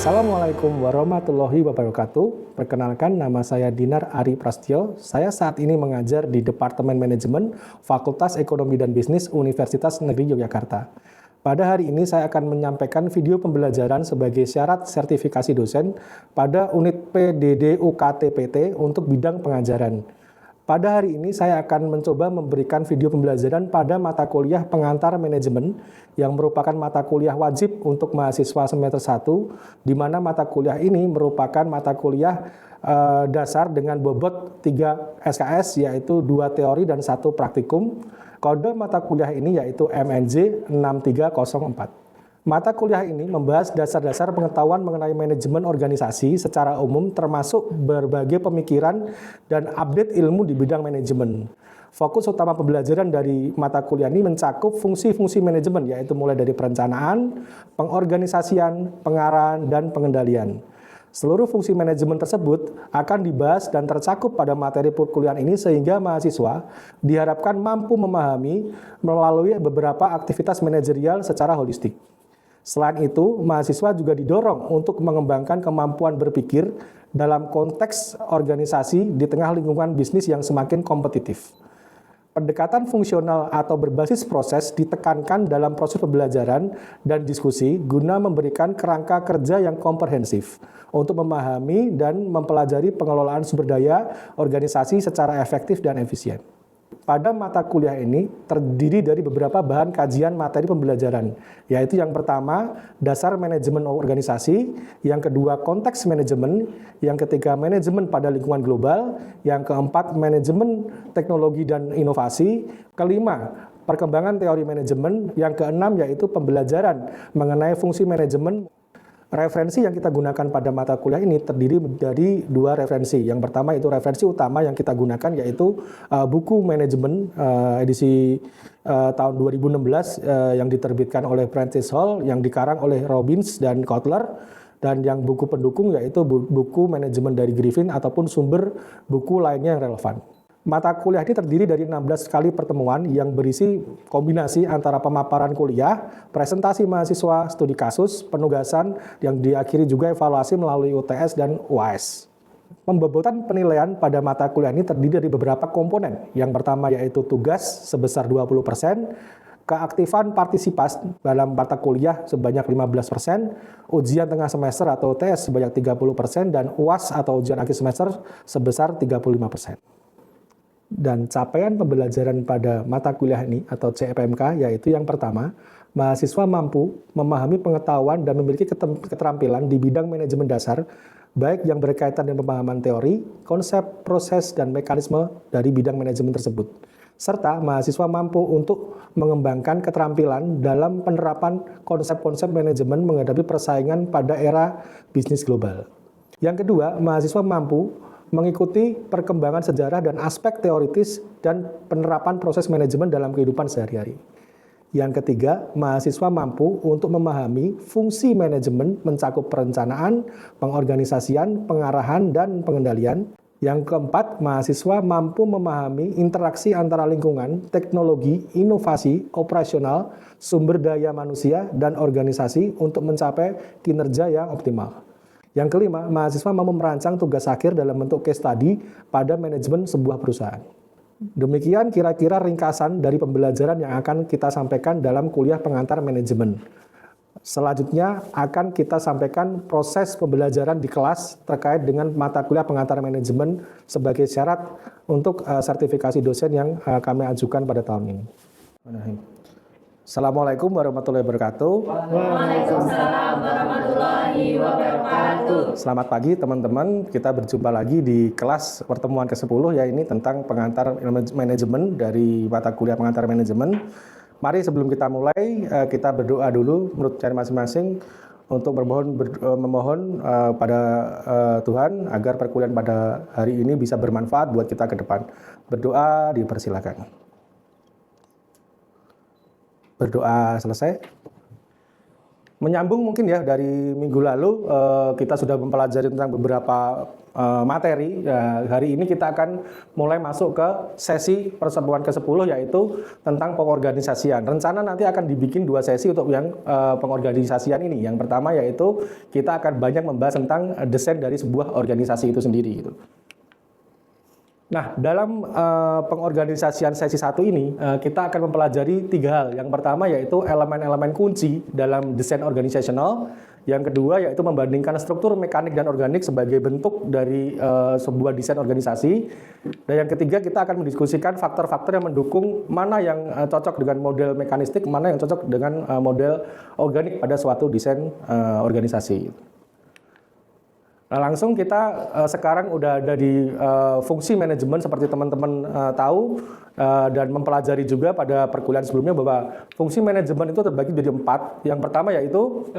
Assalamualaikum warahmatullahi wabarakatuh. Perkenalkan, nama saya Dinar Ari Prastyo. Saya saat ini mengajar di Departemen Manajemen Fakultas Ekonomi dan Bisnis Universitas Negeri Yogyakarta. Pada hari ini saya akan menyampaikan video pembelajaran sebagai syarat sertifikasi dosen pada unit PDD-UKT-PT untuk bidang pengajaran. Pada hari ini saya akan mencoba memberikan video pembelajaran pada mata kuliah pengantar manajemen yang merupakan mata kuliah wajib untuk mahasiswa semester 1, di mana mata kuliah ini merupakan mata kuliah dasar dengan bobot 3 SKS, yaitu 2 teori dan 1 praktikum. Kode mata kuliah ini yaitu MNJ 6304. Mata kuliah ini membahas dasar-dasar pengetahuan mengenai manajemen organisasi secara umum, termasuk berbagai pemikiran dan update ilmu di bidang manajemen. Fokus utama pembelajaran dari mata kuliah ini mencakup fungsi-fungsi manajemen, yaitu mulai dari perencanaan, pengorganisasian, pengarahan, dan pengendalian. Seluruh fungsi manajemen tersebut akan dibahas dan tercakup pada materi perkuliahan ini sehingga mahasiswa diharapkan mampu memahami melalui beberapa aktivitas manajerial secara holistik. Selain itu, mahasiswa juga didorong untuk mengembangkan kemampuan berpikir dalam konteks organisasi di tengah lingkungan bisnis yang semakin kompetitif. Pendekatan fungsional atau berbasis proses ditekankan dalam proses pembelajaran dan diskusi guna memberikan kerangka kerja yang komprehensif untuk memahami dan mempelajari pengelolaan sumber daya organisasi secara efektif dan efisien. Pada mata kuliah ini terdiri dari beberapa bahan kajian materi pembelajaran, yaitu yang pertama, dasar manajemen organisasi, yang kedua, konteks manajemen, yang ketiga, manajemen pada lingkungan global, yang keempat, manajemen teknologi dan inovasi, kelima, perkembangan teori manajemen, yang keenam, yaitu pembelajaran mengenai fungsi manajemen. Referensi yang kita gunakan pada mata kuliah ini terdiri dari 2 referensi. Yang pertama itu referensi utama yang kita gunakan yaitu buku manajemen edisi tahun 2016 yang diterbitkan oleh Prentice Hall, yang dikarang oleh Robbins dan Kotler, dan yang buku pendukung yaitu buku manajemen dari Griffin ataupun sumber buku lainnya yang relevan. Mata kuliah ini terdiri dari 16 kali pertemuan yang berisi kombinasi antara pemaparan kuliah, presentasi mahasiswa, studi kasus, penugasan, yang diakhiri juga evaluasi melalui UTS dan UAS. Pembobotan penilaian pada mata kuliah ini terdiri dari beberapa komponen. Yang pertama yaitu tugas sebesar 20%, keaktifan partisipasi dalam mata kuliah sebanyak 15%, ujian tengah semester atau UTS sebanyak 30%, dan UAS atau ujian akhir semester sebesar 35%. Dan capaian pembelajaran pada mata kuliah ini atau CPMK yaitu yang pertama, mahasiswa mampu memahami pengetahuan dan memiliki keterampilan di bidang manajemen dasar, baik yang berkaitan dengan pemahaman teori, konsep, proses, dan mekanisme dari bidang manajemen tersebut. Serta mahasiswa mampu untuk mengembangkan keterampilan dalam penerapan konsep-konsep manajemen menghadapi persaingan pada era bisnis global. Yang kedua, mahasiswa mampu mengikuti perkembangan sejarah dan aspek teoritis dan penerapan proses manajemen dalam kehidupan sehari-hari. Yang ketiga, mahasiswa mampu untuk memahami fungsi manajemen mencakup perencanaan, pengorganisasian, pengarahan, dan pengendalian. Yang keempat, mahasiswa mampu memahami interaksi antara lingkungan, teknologi, inovasi, operasional, sumber daya manusia, dan organisasi untuk mencapai kinerja yang optimal. Yang kelima, mahasiswa mampu merancang tugas akhir dalam bentuk case study pada manajemen sebuah perusahaan. Demikian kira-kira ringkasan dari pembelajaran yang akan kita sampaikan dalam kuliah pengantar manajemen. Selanjutnya akan kita sampaikan proses pembelajaran di kelas terkait dengan mata kuliah pengantar manajemen sebagai syarat untuk sertifikasi dosen yang kami ajukan pada tahun ini. Assalamualaikum warahmatullahi wabarakatuh. Waalaikumsalam warahmatullahi wabarakatuh. Selamat pagi teman-teman, kita berjumpa lagi di kelas pertemuan ke-10 ya, ini tentang pengantar manajemen dari mata kuliah pengantar manajemen. Mari sebelum kita mulai, kita berdoa dulu menurut cara masing-masing untuk memohon pada Tuhan agar perkuliahan pada hari ini bisa bermanfaat buat kita ke depan. Berdoa dipersilakan. Berdoa selesai. Menyambung mungkin ya dari minggu lalu kita sudah mempelajari tentang beberapa materi. Hari ini kita akan mulai masuk ke sesi pertemuan ke-10 yaitu tentang pengorganisasian. Rencana nanti akan dibikin 2 sesi untuk yang pengorganisasian ini. Yang pertama yaitu kita akan banyak membahas tentang desain dari sebuah organisasi itu sendiri gitu. Nah, dalam pengorganisasian sesi 1 ini, kita akan mempelajari 3 hal. Yang pertama yaitu elemen-elemen kunci dalam desain organisasional. Yang kedua yaitu membandingkan struktur mekanik dan organik sebagai bentuk dari sebuah desain organisasi. Dan yang ketiga kita akan mendiskusikan faktor-faktor yang mendukung mana yang cocok dengan model mekanistik, mana yang cocok dengan model organik pada suatu desain organisasi. Nah, langsung kita sekarang udah ada di fungsi manajemen seperti teman-teman tahu dan mempelajari juga pada perkuliahan sebelumnya bahwa fungsi manajemen itu terbagi menjadi 4. Yang pertama yaitu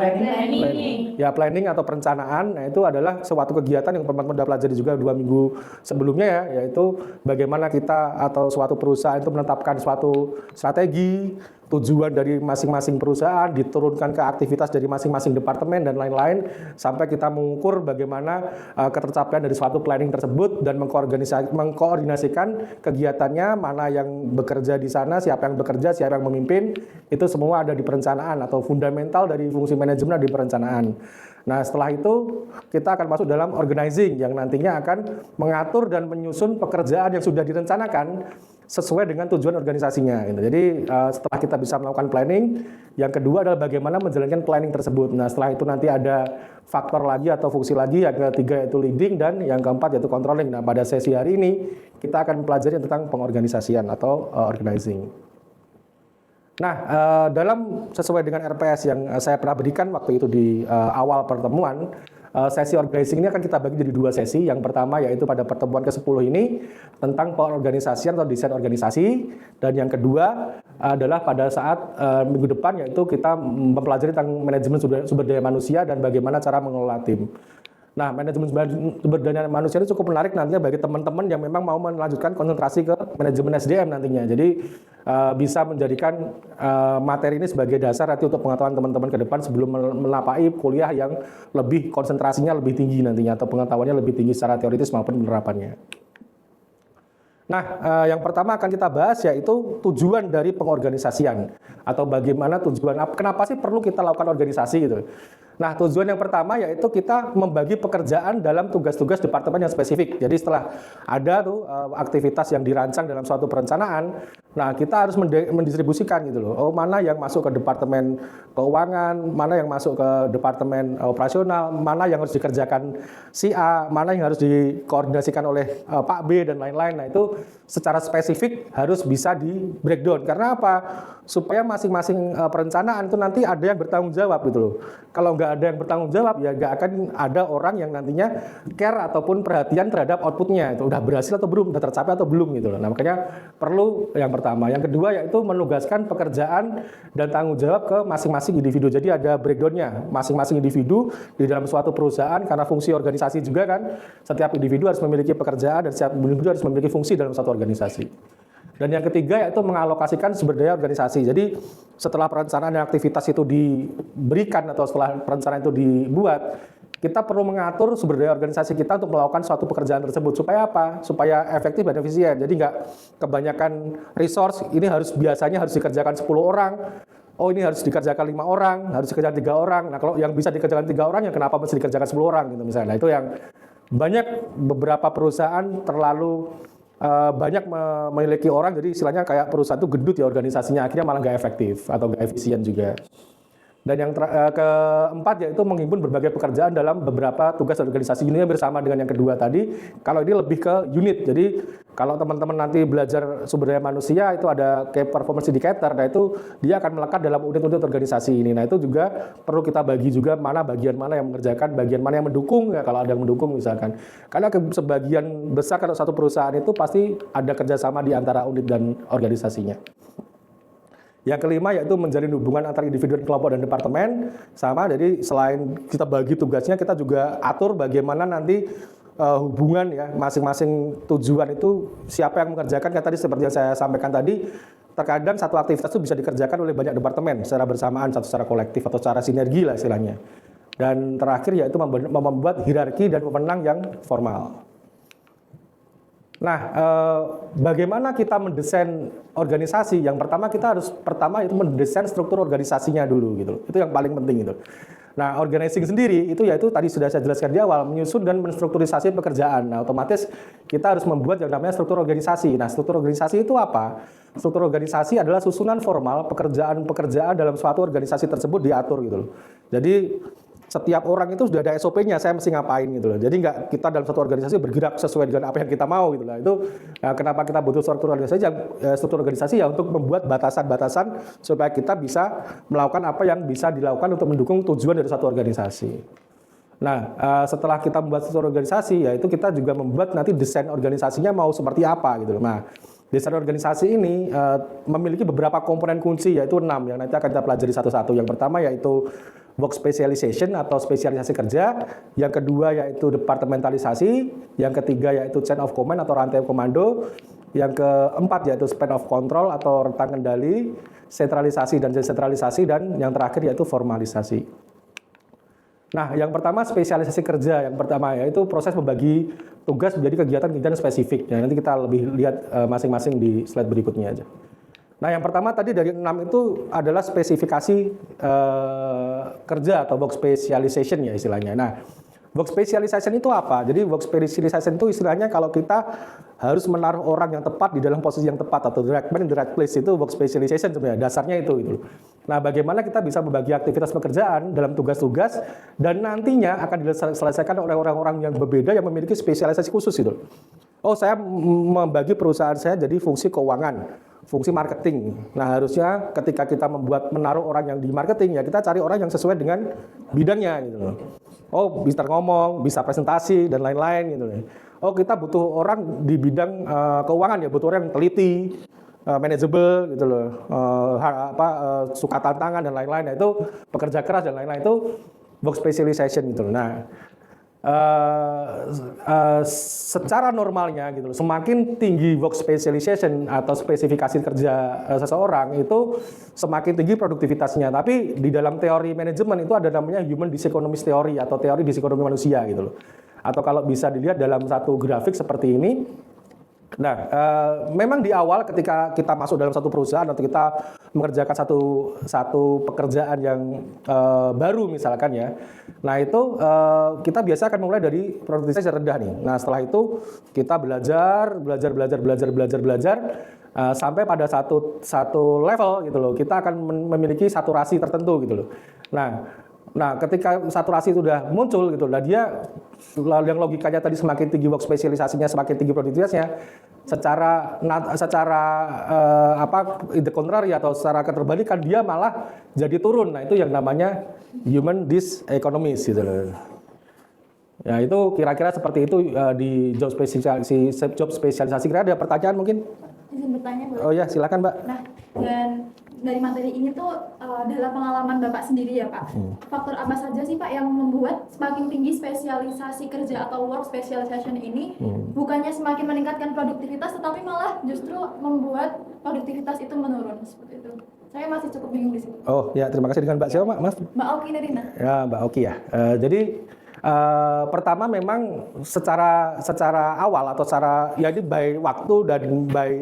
planning atau perencanaan. Nah, itu adalah suatu kegiatan yang teman-teman sudah pelajari juga 2 minggu sebelumnya ya, yaitu bagaimana kita atau suatu perusahaan itu menetapkan suatu strategi, tujuan dari masing-masing perusahaan, diturunkan ke aktivitas dari masing-masing departemen dan lain-lain, sampai kita mengukur bagaimana ketercapaian dari suatu planning tersebut dan mengkoordinasikan kegiatannya, mana yang bekerja di sana, siapa yang bekerja, siapa yang memimpin, itu semua ada di perencanaan atau fundamental dari fungsi manajemen di perencanaan. Nah, setelah itu kita akan masuk dalam organizing yang nantinya akan mengatur dan menyusun pekerjaan yang sudah direncanakan sesuai dengan tujuan organisasinya. Gitu. Jadi setelah kita bisa melakukan planning, yang kedua adalah bagaimana menjalankan planning tersebut. Nah, setelah itu nanti ada faktor lagi atau fungsi lagi, yang ketiga yaitu leading dan yang keempat yaitu controlling. Nah, pada sesi hari ini kita akan mempelajari tentang pengorganisasian atau organizing. Nah, dalam sesuai dengan RPS yang saya pernah berikan waktu itu di awal pertemuan, sesi organizing ini akan kita bagi jadi 2 sesi. Yang pertama yaitu pada pertemuan ke-10 ini tentang pengorganisasian atau desain organisasi. Dan yang kedua adalah pada saat minggu depan yaitu kita mempelajari tentang manajemen sumber daya manusia dan bagaimana cara mengelola tim. Nah, manajemen sumber daya manusia itu cukup menarik nantinya bagi teman-teman yang memang mau melanjutkan konsentrasi ke manajemen SDM nantinya. Jadi bisa menjadikan materi ini sebagai dasar nanti untuk pengetahuan teman-teman ke depan sebelum melapai kuliah yang lebih konsentrasinya lebih tinggi nantinya atau pengetahuannya lebih tinggi secara teoritis maupun penerapannya. Nah, yang pertama akan kita bahas yaitu tujuan dari pengorganisasian atau bagaimana tujuan, kenapa sih perlu kita lakukan organisasi gitu. Nah, tujuan yang pertama yaitu kita membagi pekerjaan dalam tugas-tugas departemen yang spesifik. Jadi setelah ada tuh aktivitas yang dirancang dalam suatu perencanaan, nah kita harus mendistribusikan gitu loh. Oh, mana yang masuk ke departemen keuangan, mana yang masuk ke departemen operasional, mana yang harus dikerjakan si A, mana yang harus dikoordinasikan oleh Pak B dan lain-lain. Nah, itu secara spesifik harus bisa di breakdown. Karena apa? Supaya masing-masing perencanaan itu nanti ada yang bertanggung jawab gitu loh. Kalau nggak ada yang bertanggung jawab ya nggak akan ada orang yang nantinya care ataupun perhatian terhadap outputnya itu udah berhasil atau belum, udah tercapai atau belum gitu loh. Nah, makanya perlu yang pertama. Yang kedua yaitu menugaskan pekerjaan dan tanggung jawab ke masing-masing individu. Jadi ada breakdownnya masing-masing individu di dalam suatu perusahaan karena fungsi organisasi juga kan. Setiap individu harus memiliki pekerjaan dan setiap individu harus memiliki fungsi dalam satu organisasi. Dan yang ketiga yaitu mengalokasikan sumber daya organisasi. Jadi setelah perencanaan dan aktivitas itu diberikan atau setelah perencanaan itu dibuat, kita perlu mengatur sumber daya organisasi kita untuk melakukan suatu pekerjaan tersebut. Supaya apa? Supaya efektif dan efisien. Jadi nggak kebanyakan resource, ini biasanya harus dikerjakan 10 orang. Oh, ini harus dikerjakan 5 orang, harus dikerjakan 3 orang. Nah, kalau yang bisa dikerjakan 3 orang, ya kenapa mesti dikerjakan 10 orang gitu misalnya. Nah, itu yang banyak beberapa perusahaan terlalu banyak memiliki orang, jadi istilahnya kayak perusahaan itu gendut ya organisasinya, akhirnya malah nggak efektif atau nggak efisien juga. Dan yang keempat yaitu menghimpun berbagai pekerjaan dalam beberapa tugas organisasi. Ini bersama dengan yang kedua tadi. Kalau ini lebih ke unit. Jadi kalau teman-teman nanti belajar sumber daya manusia itu ada kayak performance indicator. Nah, itu dia akan melekat dalam unit-unit organisasi ini. Nah, itu juga perlu kita bagi juga mana bagian mana yang mengerjakan, bagian mana yang mendukung ya kalau ada yang mendukung misalkan. Karena sebagian besar kalau satu perusahaan itu pasti ada kerjasama di antara unit dan organisasinya. Yang kelima yaitu menjalin hubungan antara individu dan kelompok dan departemen sama. Jadi selain kita bagi tugasnya, kita juga atur bagaimana nanti hubungan ya masing-masing tujuan itu siapa yang mengerjakan. Kayak tadi seperti yang saya sampaikan tadi, terkadang satu aktivitas itu bisa dikerjakan oleh banyak departemen secara bersamaan, secara kolektif atau secara sinergi lah istilahnya. Dan terakhir yaitu membuat hierarki dan pemenang yang formal. Nah, bagaimana kita mendesain organisasi? Yang pertama kita harus itu mendesain struktur organisasinya dulu gitu. Itu yang paling penting gitu. Nah, organizing sendiri itu yaitu tadi sudah saya jelaskan di awal, menyusun dan menstrukturisasi pekerjaan. Nah, otomatis kita harus membuat yang namanya struktur organisasi. Nah, struktur organisasi itu apa? Struktur organisasi adalah susunan formal pekerjaan-pekerjaan dalam suatu organisasi tersebut diatur gitu loh. Jadi setiap orang itu sudah ada SOP-nya, saya mesti ngapain gitu loh. Jadi nggak kita dalam satu organisasi bergerak sesuai dengan apa yang kita mau gitu lah. Itu kenapa kita butuh struktur organisasi ya untuk membuat batasan-batasan supaya kita bisa melakukan apa yang bisa dilakukan untuk mendukung tujuan dari satu organisasi. Nah, setelah kita membuat struktur organisasi, ya itu kita juga membuat nanti desain organisasinya mau seperti apa gitu loh. Nah, desain organisasi ini memiliki beberapa komponen kunci, yaitu 6 yang nanti akan kita pelajari satu-satu. Yang pertama yaitu work specialization atau spesialisasi kerja, yang kedua yaitu departementalisasi, yang ketiga yaitu chain of command atau rantai komando, yang keempat yaitu span of control atau rentang kendali, sentralisasi dan desentralisasi, dan yang terakhir yaitu formalisasi. Nah, yang pertama spesialisasi kerja. Yang pertama yaitu proses membagi tugas menjadi kegiatan-kegiatan spesifik. Ya, nanti kita lebih lihat masing-masing di slide berikutnya aja. Nah, yang pertama tadi dari 6 itu adalah spesifikasi kerja atau work specialization ya istilahnya. Nah, work specialization itu apa? Jadi work specialization itu istilahnya kalau kita harus menaruh orang yang tepat di dalam posisi yang tepat atau the right man in the right place, itu work specialization sebenarnya. Dasarnya itu gitu. Nah, bagaimana kita bisa membagi aktivitas pekerjaan dalam tugas-tugas dan nantinya akan diselesaikan oleh orang-orang yang berbeda yang memiliki spesialisasi khusus itu. Oh, saya membagi perusahaan saya jadi fungsi keuangan, fungsi marketing. Nah, harusnya ketika kita menaruh orang yang di marketing, ya kita cari orang yang sesuai dengan bidangnya gitu loh. Oh, bisa ngomong, bisa presentasi dan lain-lain gitu loh. Oh, kita butuh orang di bidang keuangan, ya butuh orang yang teliti, manageable gitu loh, suka tantangan dan lain-lain. Nah, itu pekerja keras dan lain-lain, itu work specialization gitu loh. Nah, secara normalnya gitu loh, semakin tinggi work specialization atau spesifikasi kerja seseorang itu semakin tinggi produktivitasnya. Tapi di dalam teori manajemen itu ada namanya human diseconomist theory atau teori disekonomi manusia gitu loh. Atau kalau bisa dilihat dalam satu grafik seperti ini. Nah, memang di awal ketika kita masuk dalam satu perusahaan atau kita mengerjakan satu pekerjaan yang baru misalkan ya, nah itu kita biasa akan mulai dari produktivitas yang rendah nih. Nah, setelah itu kita belajar sampai pada satu level gitu loh. Kita akan memiliki saturasi tertentu gitu loh. Nah, ketika saturasi itu sudah muncul gitu, lah dia yang logikanya tadi semakin tinggi work spesialisasinya, semakin tinggi produktivitasnya, secara in the contrary atau secara keterbalikan dia malah jadi turun. Nah, itu yang namanya human diseconomist gitu loh. Ya, itu kira-kira seperti itu di job spesialisasi. Kira ada pertanyaan mungkin? Izin bertanya, Bu. Oh ya, silakan, Mbak. Nah, dan dari materi ini tuh dalam pengalaman Bapak sendiri ya Pak, faktor apa saja sih Pak yang membuat semakin tinggi spesialisasi kerja atau work specialization ini bukannya semakin meningkatkan produktivitas tetapi malah justru membuat produktivitas itu menurun seperti itu? Saya masih cukup bingung di situ. Oh ya, terima kasih. Dengan Mbak siapa, Maaf? Mbak Oki Nirina. Ya, Mbak Oki ya. Jadi pertama memang secara awal atau secara ya ini by waktu dan by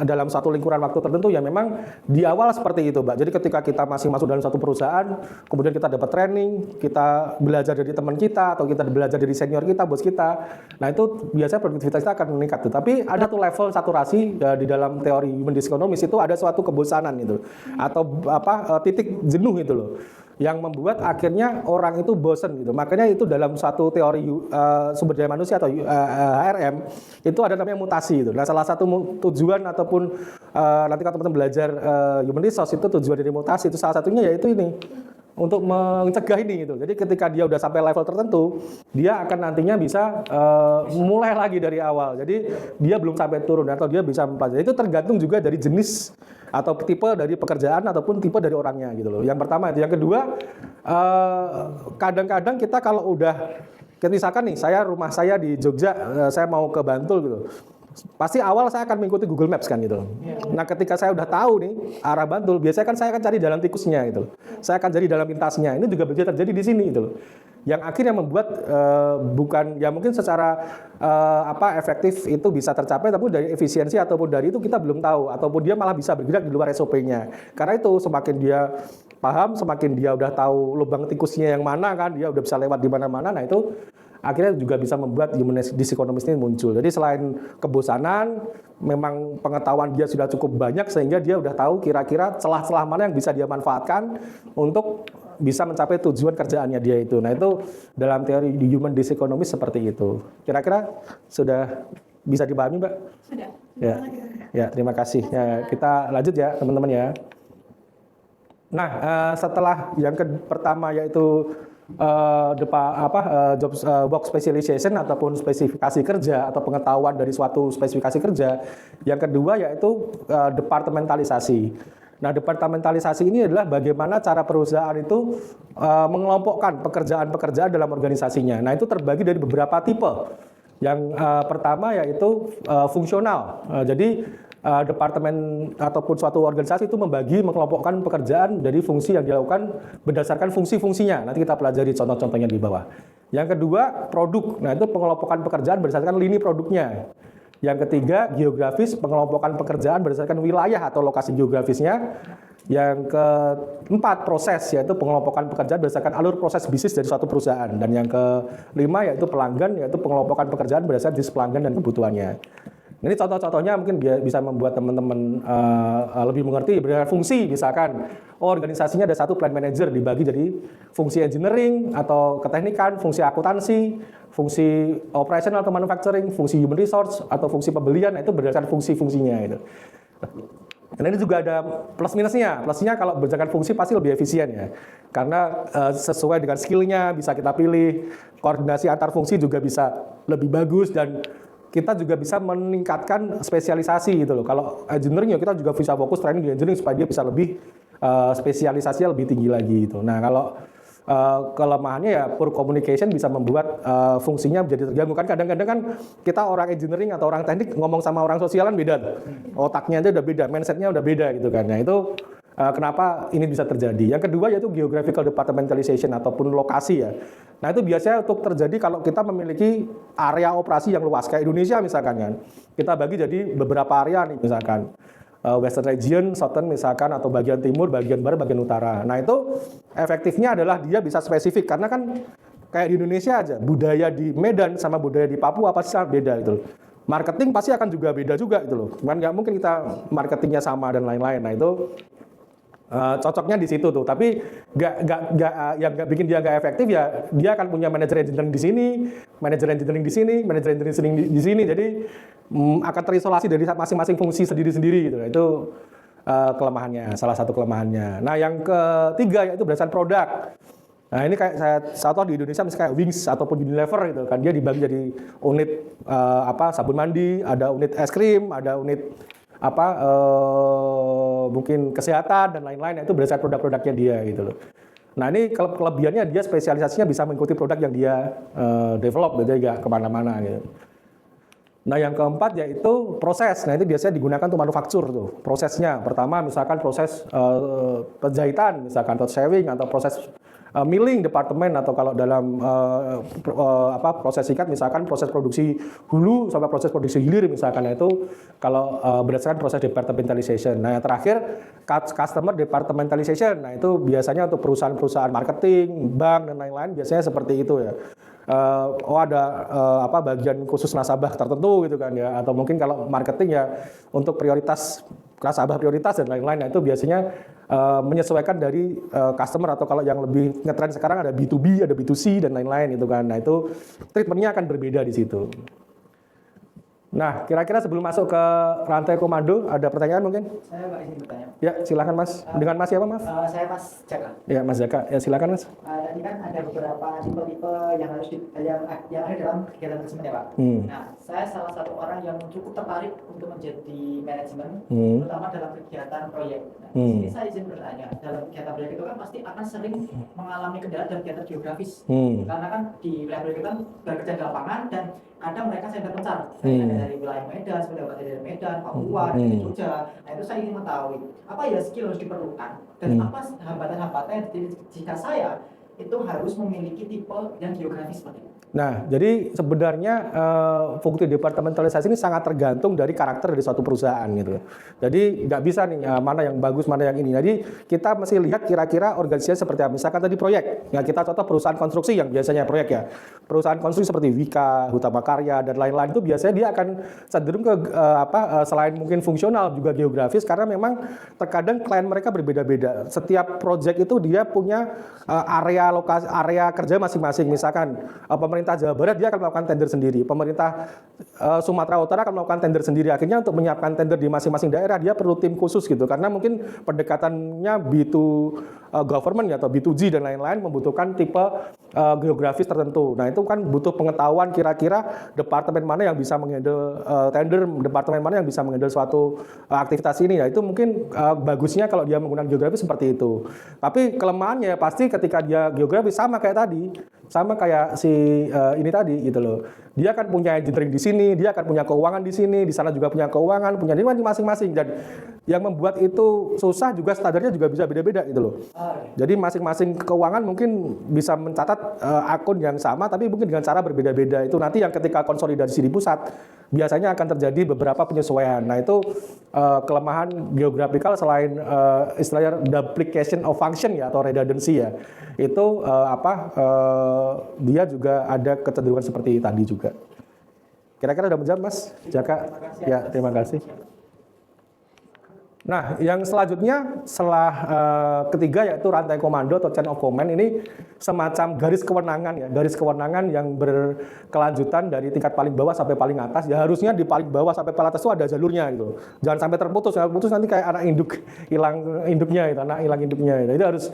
dalam satu lingkuran waktu tertentu ya memang di awal seperti itu, Mbak. Jadi ketika kita masih masuk dalam satu perusahaan, kemudian kita dapat training, kita belajar dari teman kita atau kita belajar dari senior kita, bos kita. Nah, itu biasanya produktivitas kita akan meningkat. Tapi ada tuh level saturasi di dalam teori human diseconomist itu ada suatu kebosanan gitu atau titik jenuh itu loh, yang membuat akhirnya orang itu bosen gitu. Makanya itu dalam satu teori sumber daya manusia atau HRM itu ada namanya mutasi itu. Nah, salah satu tujuan ataupun nanti kalau teman-teman belajar human resource itu tujuan dari mutasi itu salah satunya yaitu ini, untuk mencegah ini gitu. Jadi ketika dia udah sampai level tertentu, dia akan nantinya bisa mulai lagi dari awal. Jadi dia belum sampai turun atau dia bisa mempelajari. Itu tergantung juga dari jenis atau tipe dari pekerjaan ataupun tipe dari orangnya gitu loh. Yang pertama itu. Yang kedua, kadang-kadang kita kalau udah misalkan nih, rumah saya di Jogja, saya mau ke Bantul gitu. pasti awal saya akan mengikuti Google Maps kan gitu. Nah, ketika saya udah tahu nih arah Bantul, biasanya kan saya akan cari jalan tikusnya gitu. Saya akan cari jalan pintasnya. Ini juga bisa terjadi di sini gitu. Yang akhirnya membuat bukan ya mungkin secara efektif itu bisa tercapai, tapi dari efisiensi ataupun dari itu kita belum tahu, ataupun dia malah bisa bergerak di luar SOP-nya. Karena itu semakin dia paham, semakin dia udah tahu lubang tikusnya yang mana kan, dia udah bisa lewat di mana-mana. Nah itu akhirnya juga bisa membuat human diseconomist ini muncul. Jadi selain kebosanan, memang pengetahuan dia sudah cukup banyak sehingga dia udah tahu kira-kira celah-celah mana yang bisa dia manfaatkan untuk bisa mencapai tujuan kerjaannya dia itu. Nah itu dalam teori di human diseconomist seperti itu. Kira-kira sudah bisa dipahami, Mbak? Sudah. Ya, terima kasih. Ya, kita lanjut ya teman-teman ya. Nah, setelah yang pertama yaitu job work specialization ataupun spesifikasi kerja atau pengetahuan dari suatu spesifikasi kerja. Yang kedua yaitu departementalisasi. Nah, departementalisasi ini adalah bagaimana cara perusahaan itu mengelompokkan pekerjaan-pekerjaan dalam organisasinya. Nah, itu terbagi dari beberapa tipe. Yang pertama yaitu fungsional. Jadi departemen ataupun suatu organisasi itu mengelompokkan pekerjaan dari fungsi yang dilakukan berdasarkan fungsi-fungsinya. Nanti kita pelajari contoh-contohnya di bawah. Yang kedua, produk. Nah, itu pengelompokan pekerjaan berdasarkan lini produknya. Yang ketiga, geografis, pengelompokan pekerjaan berdasarkan wilayah atau lokasi geografisnya. Yang keempat, proses, yaitu pengelompokan pekerjaan berdasarkan alur proses bisnis dari suatu perusahaan. Dan yang kelima, yaitu pelanggan, yaitu pengelompokan pekerjaan berdasarkan jenis pelanggan dan kebutuhannya. Ini contoh-contohnya mungkin bisa membuat teman-teman lebih mengerti berdasarkan fungsi. Misalkan, organisasinya ada satu plant manager dibagi jadi fungsi engineering atau keteknikan, fungsi akuntansi, fungsi operational atau manufacturing, fungsi human resource atau fungsi pembelian. Nah, itu berdasarkan fungsi-fungsinya itu. Dan ini juga ada plus minusnya. Plusnya kalau berdasarkan fungsi pasti lebih efisien ya. Karena sesuai dengan skillnya bisa kita pilih. Koordinasi antar fungsi juga bisa lebih bagus dan kita juga bisa meningkatkan spesialisasi gitu loh. Kalau engineering ya kita juga bisa fokus training di engineering supaya dia bisa lebih spesialisasinya lebih tinggi lagi gitu. Nah, kalau kelemahannya ya poor communication bisa membuat fungsinya menjadi terganggu. Kan kadang-kadang kan kita orang engineering atau orang teknik ngomong sama orang sosialan beda. Otaknya aja udah beda, mindsetnya udah beda gitu kan. Nah, itu kenapa ini bisa terjadi. Yang kedua yaitu geographical departmentalization ataupun lokasi ya. Nah, itu biasanya untuk terjadi kalau kita memiliki area operasi yang luas kayak Indonesia misalkan kan. Kita bagi jadi beberapa area nih misalkan. Western region, Southern misalkan, atau bagian timur, bagian barat, bagian utara. Nah, itu efektifnya adalah dia bisa spesifik karena kan kayak di Indonesia aja, budaya di Medan sama budaya di Papua pasti sangat beda gitu. Marketing pasti akan juga beda juga gitu loh. Cuman nggak mungkin kita marketingnya sama dan lain-lain. Nah, itu cocoknya di situ tuh, tapi yang nggak bikin dia nggak efektif ya dia akan punya manajer engineering di sini, manajer engineering di sini, manajer engineering di sini, jadi akan terisolasi dari masing-masing fungsi sendiri-sendiri gitu. Itu kelemahannya, salah satu kelemahannya. Nah, yang ketiga yaitu berdasarkan produk. Nah, ini kayak saya contoh di Indonesia misalnya kayak Wings ataupun Unilever gitu kan, dia dibagi jadi unit sabun mandi, ada unit es krim, ada unit mungkin kesehatan dan lain-lain. Itu berdasarkan produk-produknya dia gitu loh. Nah, ini kelebihannya dia spesialisasinya bisa mengikuti produk yang dia develop, jadi nggak kemana-mana gitu. Nah, yang keempat yaitu proses. Nah, itu biasanya digunakan untuk manufaktur tuh. Prosesnya pertama misalkan proses penjahitan, misalkan atau sewing atau proses milling departemen, atau kalau dalam proses singkat misalkan proses produksi hulu sampai proses produksi hilir misalkan. Nah, itu kalau berdasarkan proses departmentalization. Nah, yang terakhir customer departmentalization. Nah, itu biasanya untuk perusahaan-perusahaan marketing, bank dan lain-lain biasanya seperti itu ya. Ada bagian khusus nasabah tertentu gitu kan ya, atau mungkin kalau marketing ya untuk prioritas nasabah prioritas dan lain-lain. Nah, itu biasanya menyesuaikan dari customer, atau kalau yang lebih ngetren sekarang ada B2B, ada B2C dan lain-lain itu kan. Nah, itu treatmentnya akan berbeda di situ. Nah, kira-kira sebelum masuk ke rantai komando, ada pertanyaan mungkin? Saya Pak izin bertanya. Ya, silakan Mas. Dengan Mas siapa, Mas? Saya Mas Jaka. Ya, Mas Jaka. Ya, silakan Mas. Tadi kan ada beberapa tipe-tipe yang harus yang ada dalam kegiatan manajemen ya Pak. Nah, saya salah satu orang yang cukup tertarik untuk menjadi manajemen, terutama dalam kegiatan proyek. Nah, di sini saya izin bertanya, dalam kegiatan proyek itu kan pasti akan sering mengalami kendala dalam kegiatan geografis. Karena kan di wilayah proyek itu kan bekerja di lapangan dan kadang mereka center pencar dari wilayah Medan, sebenarnya dari Medan, Papua, dari Jogja. Nah itu saya ingin mengetahui apa ya skill harus diperlukan dan apa hambatan-hambatan jika saya itu harus memiliki tipe yang geografis seperti itu. Nah, jadi sebenarnya fungsi departementalisasi ini sangat tergantung dari karakter dari suatu perusahaan gitu. Jadi nggak bisa nih mana yang bagus, mana yang ini. Jadi kita mesti lihat kira-kira organisasinya seperti apa. Misalkan tadi proyek, ya kita contoh perusahaan konstruksi yang biasanya proyek ya. Perusahaan konstruksi seperti Wika, Hutama Karya dan lain-lain itu biasanya dia akan cenderung ke selain mungkin fungsional juga geografis karena memang terkadang klien mereka berbeda-beda. Setiap proyek itu dia punya area lokasi, area kerja masing-masing. Misalkan pemerintah Jawa Barat dia akan melakukan tender sendiri, pemerintah Sumatera Utara akan melakukan tender sendiri. Akhirnya untuk menyiapkan tender di masing-masing daerah dia perlu tim khusus gitu, karena mungkin pendekatannya B2 government atau B2G dan lain-lain membutuhkan tipe geografis tertentu. Nah itu kan butuh pengetahuan kira-kira departemen mana yang bisa menghandle tender, departemen mana yang bisa menghandle suatu aktivitas ini. Ya itu mungkin bagusnya kalau dia menggunakan geografis seperti itu. Tapi kelemahannya pasti ketika dia geografis sama kayak tadi, sama kayak si ini tadi gitu loh. Dia akan punya engineering di sini, dia akan punya keuangan di sini, di sana juga punya keuangan, punya nilai masing-masing. Dan yang membuat itu susah juga standarnya juga bisa beda-beda gitu loh. Jadi masing-masing keuangan mungkin bisa mencatat akun yang sama, tapi mungkin dengan cara berbeda-beda. Itu nanti yang ketika konsolidasi di pusat biasanya akan terjadi beberapa penyesuaian. Nah itu kelemahan geografikal selain istilahnya duplication of function ya atau redundancy ya. Itu dia juga ada kecenderungan seperti tadi juga. Kira-kira udah menjawab Mas Jaka? Ya, terima kasih. Nah, yang selanjutnya setelah ketiga yaitu rantai komando atau chain of command, ini semacam garis kewenangan ya, garis kewenangan yang berkelanjutan dari tingkat paling bawah sampai paling atas. Ya harusnya di paling bawah sampai paling atas itu ada jalurnya gitu. Jangan sampai terputus, nanti kayak anak induk hilang induknya itu, anak hilang induknya. Itu harus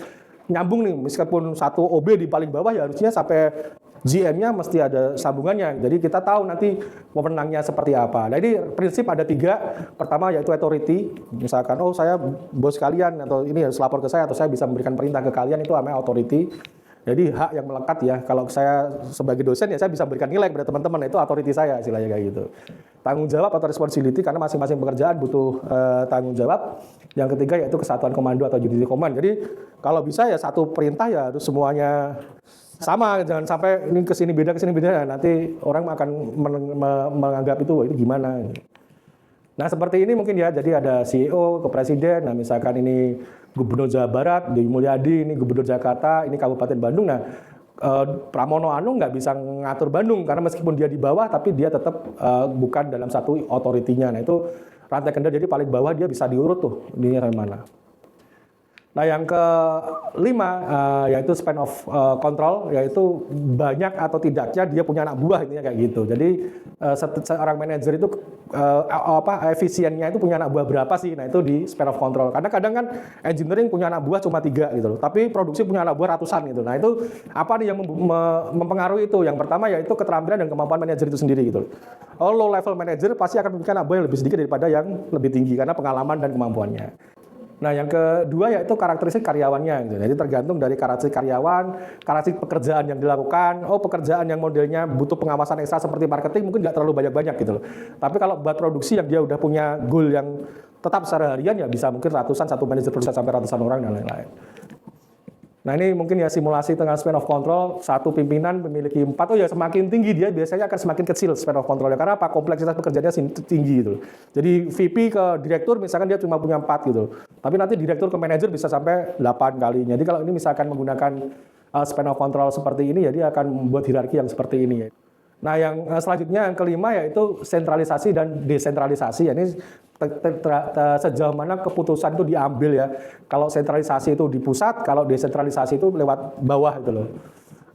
nyambung nih, meskipun satu OB di paling bawah ya harusnya sampai GM-nya mesti ada sambungannya. Jadi kita tahu nanti wewenangnya seperti apa. Nah ini prinsip ada 3. Pertama yaitu authority. Misalkan, oh saya bos kalian atau ini harus lapor ke saya atau saya bisa memberikan perintah ke kalian, itu namanya authority. Jadi hak yang melekat ya. Kalau saya sebagai dosen ya saya bisa berikan nilai kepada teman-teman, itu authority saya istilahnya kayak gitu. Tanggung jawab atau responsibility karena masing-masing pekerjaan butuh tanggung jawab. Yang ketiga yaitu kesatuan komando atau unity command. Jadi kalau bisa ya satu perintah ya harus semuanya sama, jangan sampai ini kesini beda, nanti orang akan menganggap itu gimana. Nah seperti ini mungkin ya, jadi ada CEO ke presiden, nah misalkan ini Gubernur Jawa Barat, Dewi Mulyadi, ini Gubernur Jakarta, ini Kabupaten Bandung, nah Pramono Anung nggak bisa ngatur Bandung, karena meskipun dia di bawah, tapi dia tetap bukan dalam satu otoritinya. Nah itu rantai kendali, jadi paling bawah dia bisa diurut tuh, ini mana. Nah yang kelima yaitu span of control, yaitu banyak atau tidaknya dia punya anak buah, intinya kayak gitu. Jadi seorang manajer itu efisiennya itu punya anak buah berapa sih? Nah itu di span of control. Karena kadang kan engineering punya anak buah cuma 3 gitu loh, tapi produksi punya anak buah ratusan gitu. Nah itu apa nih yang mempengaruhi itu? Yang pertama yaitu keterampilan dan kemampuan manajer itu sendiri gitu loh. Low level manager pasti akan memiliki anak buah yang lebih sedikit daripada yang lebih tinggi karena pengalaman dan kemampuannya. Nah yang kedua yaitu karakteristik karyawannya gitu. Jadi tergantung dari karakteristik karyawan, karakteristik pekerjaan yang dilakukan. Pekerjaan yang modelnya butuh pengawasan ekstra seperti marketing mungkin nggak terlalu banyak-banyak gitu loh. Tapi kalau buat produksi yang dia udah punya goal yang tetap secara harian ya bisa mungkin ratusan, satu manajer bisa sampai ratusan orang dan lain-lain. Nah ini mungkin ya simulasi tengah span of control, satu pimpinan memiliki 4, ya semakin tinggi dia biasanya akan semakin kecil span of controlnya, karena apa? Kompleksitas pekerjaannya tinggi gitu. Jadi VP ke direktur misalkan dia cuma punya 4 gitu, tapi nanti direktur ke manajer bisa sampai 8 kali. Jadi kalau ini misalkan menggunakan span of control seperti ini ya dia akan membuat hierarki yang seperti ini ya. Nah yang selanjutnya yang kelima yaitu sentralisasi dan desentralisasi. Ini sejauh mana keputusan itu diambil ya. Kalau sentralisasi itu di pusat, kalau desentralisasi itu lewat bawah itu loh.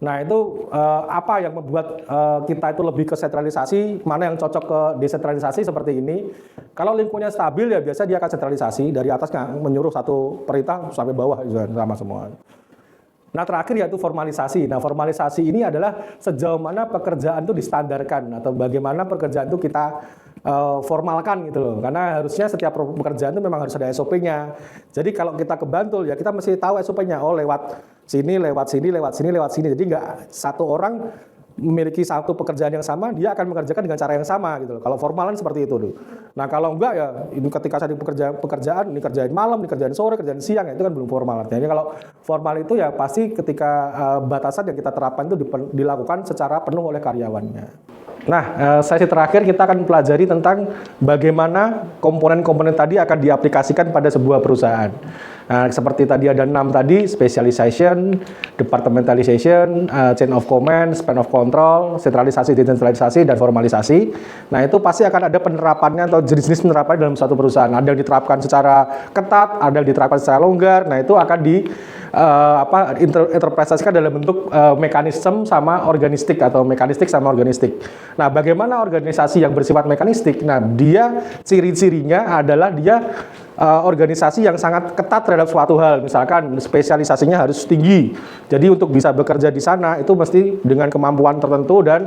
Nah itu apa yang membuat kita itu lebih ke sentralisasi, mana yang cocok ke desentralisasi seperti ini. Kalau lingkungannya stabil ya biasa dia akan sentralisasi, dari atas menyuruh satu perintah sampai bawah sama semua. Nah terakhir yaitu formalisasi. Nah formalisasi ini adalah sejauh mana pekerjaan itu distandarkan atau bagaimana pekerjaan itu kita formalkan gitu loh. Karena harusnya setiap pekerjaan itu memang harus ada SOP-nya. Jadi kalau kita ke Bantul ya kita mesti tahu SOP-nya. Lewat sini, lewat sini, lewat sini, lewat sini. Jadi nggak satu orang memiliki satu pekerjaan yang sama, dia akan mengerjakan dengan cara yang sama gitu loh. Kalau formalan seperti itu tuh. Nah kalau enggak ya, ini ketika saya di pekerjaan, ini kerjain malam, ini kerjain sore, kerjain siang, ya itu kan belum formal. Jadi kalau formal itu ya pasti ketika batasan yang kita terapkan itu dilakukan secara penuh oleh karyawannya. Nah, sesi terakhir kita akan pelajari tentang bagaimana komponen-komponen tadi akan diaplikasikan pada sebuah perusahaan. Nah, seperti tadi ada 6 tadi, specialization, departmentalization, chain of command, span of control, sentralisasi, desentralisasi, dan formalisasi. Nah, itu pasti akan ada penerapannya atau jenis-jenis penerapan dalam satu perusahaan. Ada yang diterapkan secara ketat, ada yang diterapkan secara longgar. Nah, itu akan interpretasikan dalam bentuk mekanisme sama organistik atau mekanistik sama organistik. Nah, bagaimana organisasi yang bersifat mekanistik? Nah, dia ciri-cirinya adalah dia organisasi yang sangat ketat terhadap suatu hal. Misalkan spesialisasinya harus tinggi. Jadi untuk bisa bekerja di sana itu mesti dengan kemampuan tertentu dan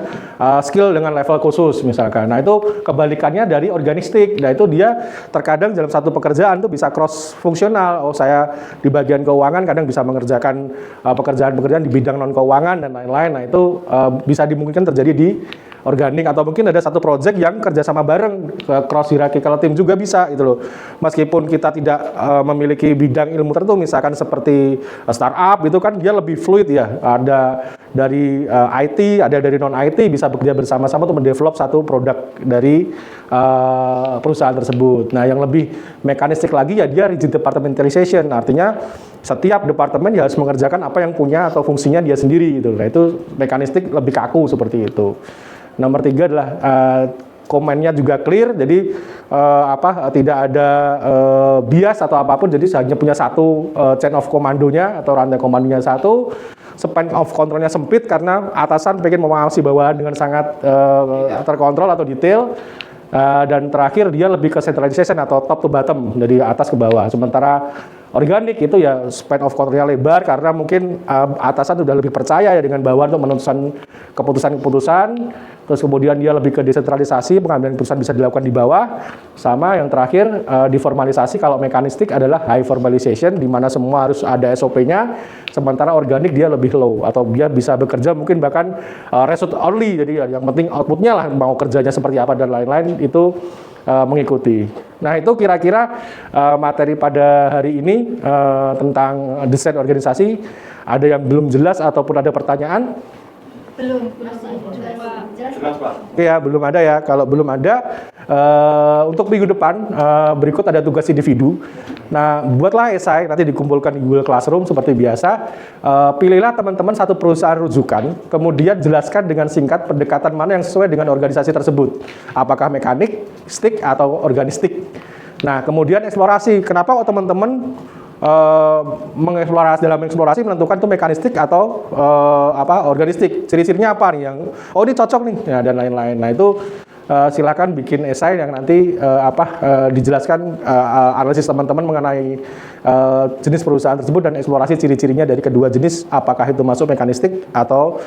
skill dengan level khusus misalkan. Nah, itu kebalikannya dari organistik. Nah, itu dia terkadang dalam satu pekerjaan itu bisa cross fungsional. Oh, saya di bagian keuangan kadang bisa mengerjakan pekerjaan-pekerjaan di bidang non keuangan dan lain-lain. Nah, itu bisa dimungkinkan terjadi di organik, atau mungkin ada satu project yang kerjasama bareng, cross hierarchical team juga bisa gitu loh. Meskipun kita tidak memiliki bidang ilmu tertentu, misalkan seperti startup itu kan dia lebih fluid ya. Ada dari IT, ada dari non IT, bisa bekerja bersama-sama untuk mendevelop satu produk dari perusahaan tersebut. Nah, yang lebih mekanistik lagi ya dia rigid departmentalization, artinya setiap departemen ya harus mengerjakan apa yang punya atau fungsinya dia sendiri gitu. Nah, itu mekanistik lebih kaku seperti itu. Nomor 3 adalah komennya juga clear, jadi tidak ada bias atau apapun, jadi hanya punya satu chain of komandonya atau rantai komandonya satu, span of controlnya sempit karena atasan pengen mengawasi bawahan dengan sangat terkontrol atau detail. Dan terakhir dia lebih ke centralization atau top to bottom, dari atas ke bawah. Sementara organik itu ya span of controlnya lebar karena mungkin atasan sudah lebih percaya ya dengan bawahan untuk menentukan keputusan-keputusan. Terus kemudian dia lebih ke desentralisasi, pengambilan keputusan bisa dilakukan di bawah. Sama yang terakhir diformalisasi, kalau mekanistik adalah high formalization, di mana semua harus ada SOP-nya. Sementara organik dia lebih low, atau dia bisa bekerja mungkin bahkan result only, jadi yang penting outputnya lah, mau kerjanya seperti apa dan lain-lain itu mengikuti. Nah, itu kira-kira materi pada hari ini tentang desain organisasi. Ada yang belum jelas ataupun ada pertanyaan? Belum, masih jelas Pak. Oke ya, belum ada ya. Kalau belum ada, untuk minggu depan berikut ada tugas individu. Nah, buatlah esai, nanti dikumpulkan di Google Classroom seperti biasa. Pilihlah teman-teman satu perusahaan rujukan, kemudian jelaskan dengan singkat pendekatan mana yang sesuai dengan organisasi tersebut. Apakah mekanik, stick, atau organistik. Nah, kemudian eksplorasi. Kenapa kok teman-teman mengeksplorasi menentukan itu mekanistik atau organistik, ciri-cirinya apa nih yang ini cocok nih ya, dan lain-lain. Nah, itu silakan bikin esai yang nanti dijelaskan analisis teman-teman mengenai jenis perusahaan tersebut dan eksplorasi ciri-cirinya dari kedua jenis, apakah itu masuk mekanistik atau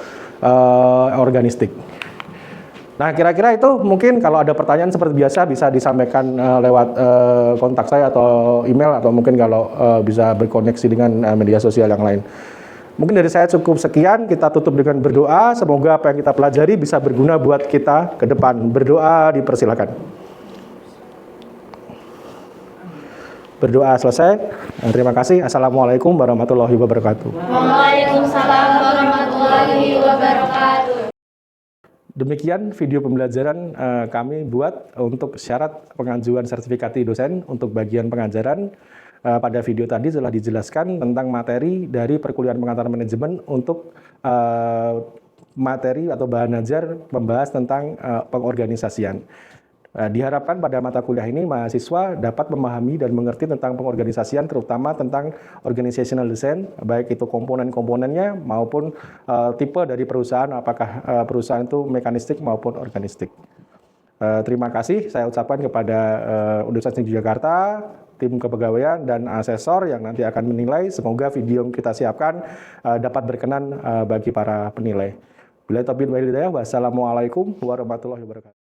organistik. Nah, kira-kira itu mungkin kalau ada pertanyaan seperti biasa bisa disampaikan lewat kontak saya atau email, atau mungkin kalau bisa berkoneksi dengan media sosial yang lain. Mungkin dari saya cukup sekian, kita tutup dengan berdoa. Semoga apa yang kita pelajari bisa berguna buat kita ke depan. Berdoa dipersilakan. Berdoa selesai. Terima kasih. Assalamualaikum warahmatullahi wabarakatuh. Waalaikumsalam warahmatullahi wabarakatuh. Demikian video pembelajaran kami buat untuk syarat pengajuan sertifikasi dosen untuk bagian pengajaran. Pada video tadi telah dijelaskan tentang materi dari perkuliahan pengantar manajemen untuk materi atau bahan ajar membahas tentang pengorganisasian. Diharapkan pada mata kuliah ini mahasiswa dapat memahami dan mengerti tentang pengorganisasian, terutama tentang organizational design, baik itu komponen-komponennya maupun tipe dari perusahaan, apakah perusahaan itu mekanistik maupun organistik. Terima kasih saya ucapkan kepada Universitas Negeri Yogyakarta, tim kepegawaian dan asesor yang nanti akan menilai. Semoga video yang kita siapkan dapat berkenan bagi para penilai. Bila taufiq wal hidayah, wassalamualaikum warahmatullahi wabarakatuh.